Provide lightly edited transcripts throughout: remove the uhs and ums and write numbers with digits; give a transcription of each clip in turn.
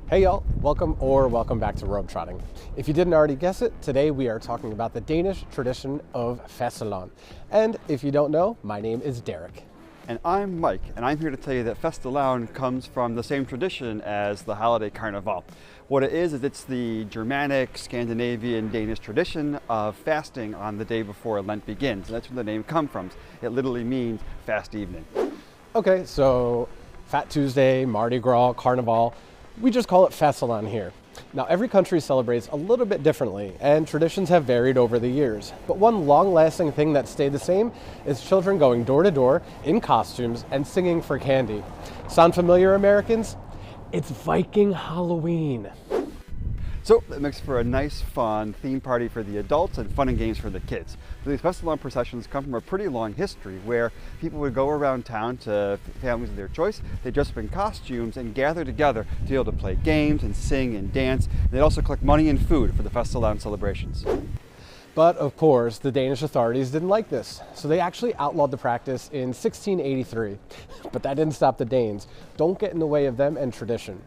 Hey y'all, welcome back to Road Trotting. If you didn't already guess it, today we are talking about the Danish tradition of Fastelavn. And if you don't know, my name is Derek. And I'm Mike, and I'm here to tell you that Fastelavn comes from the same tradition as the holiday Carnival. What it is it's the Germanic, Scandinavian, Danish tradition of fasting on the day before Lent begins. And that's where the name comes from. It literally means fast evening. Okay, so Fat Tuesday, Mardi Gras, Carnival, we just call it Fastelavn here. Now every country celebrates a little bit differently and traditions have varied over the years. But one long-lasting thing that stayed the same is children going door to door in costumes and singing for candy. Sound familiar, Americans? It's Viking Halloween. So it makes for a nice, fun theme party for the adults and fun and games for the kids. So these Fastelavn processions come from a pretty long history where people would go around town to families of their choice. They dress up in costumes and gather together to be able to play games and sing and dance. And they'd also collect money and food for the Fastelavn celebrations. But of course, the Danish authorities didn't like this, so they actually outlawed the practice in 1683. But that didn't stop the Danes. Don't get in the way of them and tradition.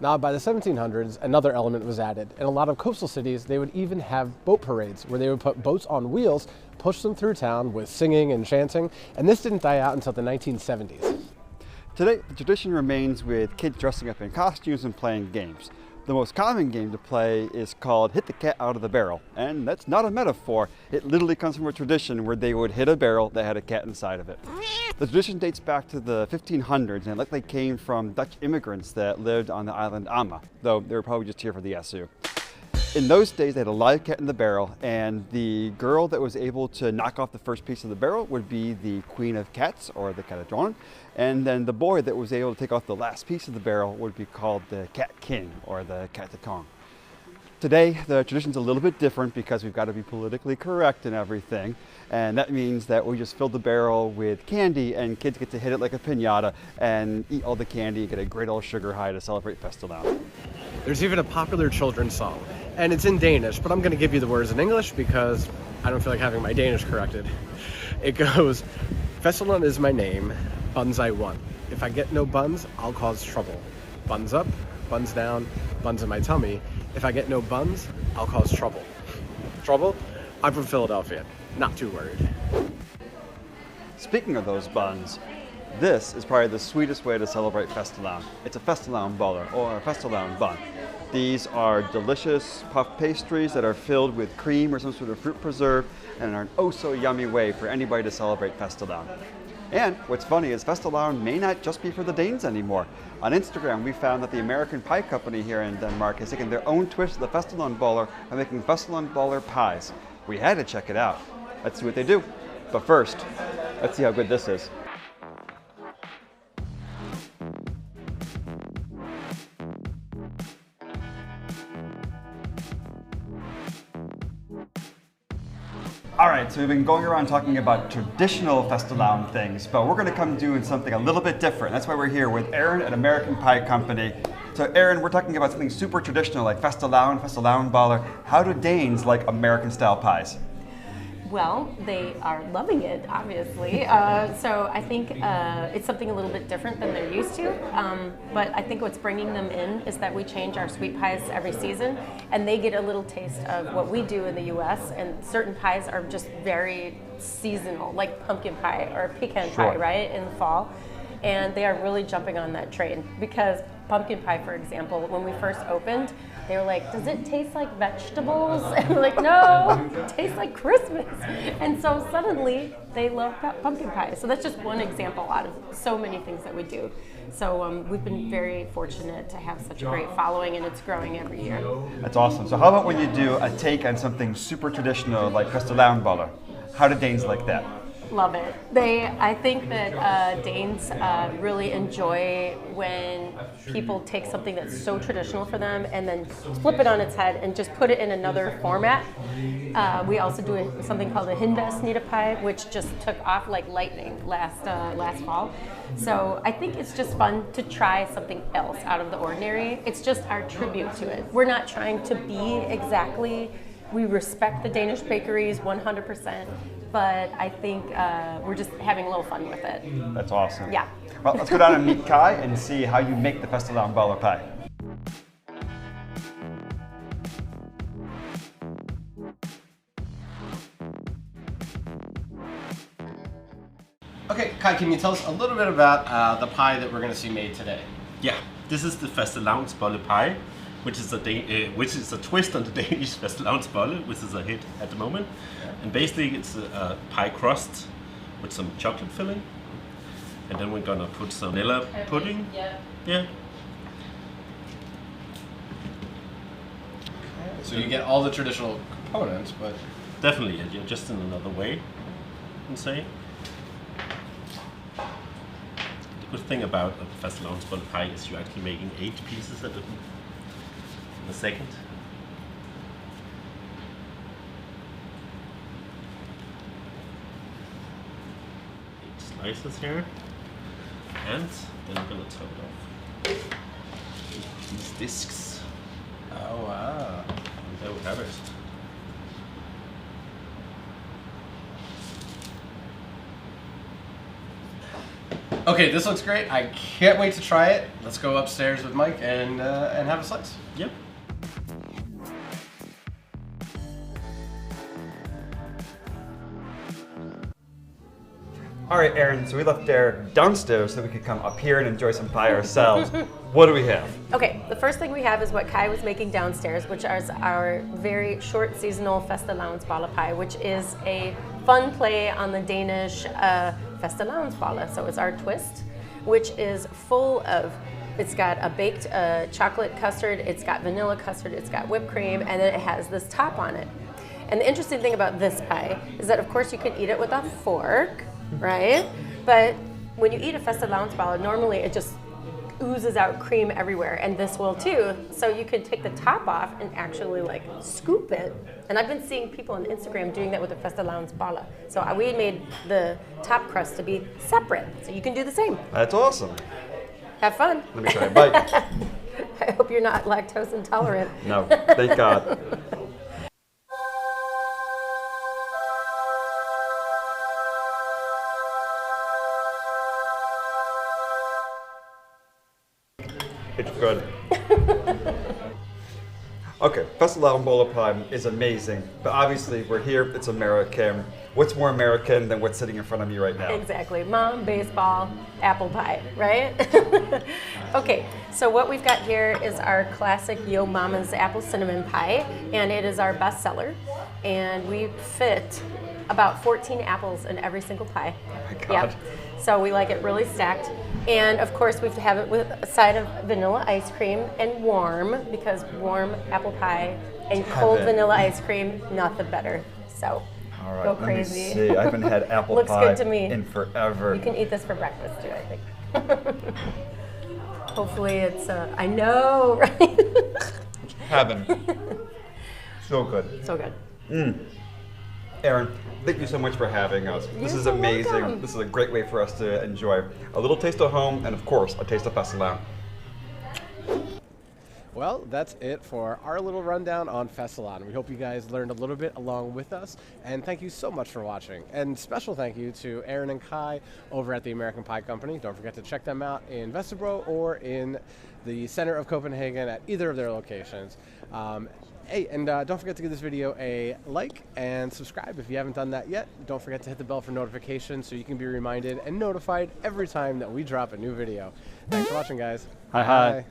Now, by the 1700s, another element was added. In a lot of coastal cities, they would even have boat parades where they would put boats on wheels, push them through town with singing and chanting, and this didn't die out until the 1970s. Today, the tradition remains with kids dressing up in costumes and playing games. The most common game to play is called Hit the Cat Out of the Barrel, and that's not a metaphor. It literally comes from a tradition where they would hit a barrel that had a cat inside of it. The tradition dates back to the 1500s and it likely came from Dutch immigrants that lived on the island Amma, though they were probably just here for the SU. In those days, they had a live cat in the barrel, and the girl that was able to knock off the first piece of the barrel would be the queen of cats, or the catadron, and then the boy that was able to take off the last piece of the barrel would be called the cat king, or the catatong. Today, the tradition's a little bit different because we've got to be politically correct and everything, and that means that we just fill the barrel with candy, and kids get to hit it like a piñata and eat all the candy and get a great old sugar high to celebrate Fastelavn. There's even a popular children's song, and it's in Danish, but I'm going to give you the words in English because I don't feel like having my Danish corrected. It goes, Fastelavn is my name, buns I want. If I get no buns, I'll cause trouble. Buns up, buns down, buns in my tummy. If I get no buns, I'll cause trouble. Trouble? I'm from Philadelphia, not too worried. Speaking of those buns, this is probably the sweetest way to celebrate Fastelavn. It's a Fastelvansboller, or a Fastelavn bun. These are delicious puff pastries that are filled with cream or some sort of fruit preserve and are an oh so yummy way for anybody to celebrate Fastelavn. And what's funny is Fastelavn may not just be for the Danes anymore. On Instagram, we found that the American pie company here in Denmark has taken their own twist of the Fastelvansboller by making Fastelvansboller pies. We had to check it out. Let's see what they do. But first, let's see how good this is. All right, so we've been going around talking about traditional Fastelavn things, but we're going to come doing something a little bit different. That's why we're here with Aaron at American Pie Company. So Aaron, we're talking about something super traditional like Fastelavn, Fastelvansboller. How do Danes like American-style pies? Well, they are loving it, obviously. So I think it's something a little bit different than they're used to. But I think what's bringing them in is that we change our sweet pies every season, and they get a little taste of what we do in the U.S. And certain pies are just very seasonal, like pumpkin pie or pecan pie, right, in the fall. And they are really jumping on that train because pumpkin pie, for example, when we first opened, they were like, does it taste like vegetables? And we're like, no, it tastes like Christmas. And so suddenly they love pumpkin pie. So that's just one example out of so many things that we do. So we've been very fortunate to have such a great following, and it's growing every year. That's awesome. So how about when you do a take on something super traditional like Fastelvansboller? How do Danes like that? Love it. I think that Danes really enjoy when people take something that's so traditional for them and then flip it on its head and just put it in another format. We also do something called a hindbærsnitte pie, which just took off like lightning last fall. So I think it's just fun to try something else out of the ordinary. It's just our tribute to it. We're not trying to be exactly we respect the Danish bakeries 100%, but I think we're just having a little fun with it. That's awesome. Yeah. Well, let's go down and meet Kai and see how you make the Fastelvansboller pie. Okay, Kai, can you tell us a little bit about the pie that we're going to see made today? Yeah, this is the Fastelavnsboller pie, which is a twist on the Danish Fastelavnsboller, which is a hit at the moment. And basically, it's a pie crust with some chocolate filling, and then we're gonna put some vanilla pudding. Yeah. So you get all the traditional components, but Definitely, yeah, just in another way, you can say. The good thing about a Fastelavnsboller pie is you're actually making 8 pieces in a second. 8 slices here, and then I'm gonna top it off with these discs. oh wow. And there we have it. Okay, this looks great. I can't wait to try it. Let's go upstairs with Mike and have a slice. Yep. All right, Aaron, so we left Derek downstairs so we could come up here and enjoy some pie ourselves. What do we have? Okay, the first thing we have is what Kai was making downstairs, which is our very short seasonal Fastelvansboller pie, which is a fun play on the Danish Fastelavnsboller. So it's our twist, which is full of, it's got a baked chocolate custard, it's got vanilla custard, it's got whipped cream, and then it has this top on it. And the interesting thing about this pie is that, of course, you can eat it with a fork, right? But when you eat a Fastelavnsboller, normally it just oozes out cream everywhere, and this will too. So you could take the top off and actually like scoop it. And I've been seeing people on Instagram doing that with the Fastelavnsboller. So we made the top crust to be separate, so you can do the same. That's awesome. Have fun. Let me try a bite. I hope you're not lactose intolerant. No, thank God. It's good. Okay, Fastelvansboller pie is amazing, but obviously we're here, it's American. What's more American than what's sitting in front of me right now? Exactly. Mom, baseball, apple pie, right? Okay, so what we've got here is our classic Yo Mama's apple cinnamon pie, and it is our best seller. And we fit about 14 apples in every single pie. Oh my God. Yep. So we like it really stacked. And of course we have it with a side of vanilla ice cream and warm, because warm apple pie and cold Heaven. vanilla ice cream, nothing better. So All right, go let crazy. me see. I haven't had apple Looks pie good to me. in forever. You can eat this for breakfast too, I think. Hopefully it's, I know, right? Heaven. So good. So good. Aaron, thank you so much for having us. This You're is so amazing. welcome. This is a great way for us to enjoy a little taste of home and, of course, a taste of Fastelavn. Well, that's it for our little rundown on Fastelavn. We hope you guys learned a little bit along with us, and thank you so much for watching. And special thank you to Aaron and Kai over at the American Pie Company. Don't forget to check them out in Vesterbro or in the center of Copenhagen at either of their locations. Hey, and don't forget to give this video a like and subscribe if you haven't done that yet. Don't forget to hit the bell for notifications so you can be reminded and notified every time that we drop a new video. Thanks for watching, guys. Hi.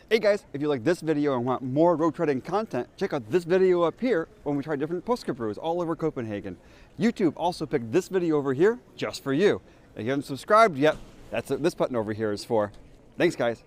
Hey guys, if you like this video and want more road treading content, check out this video up here when we try different Påske brews all over Copenhagen. YouTube also picked this video over here just for you. If you haven't subscribed yet, that's what this button over here is for. Thanks guys.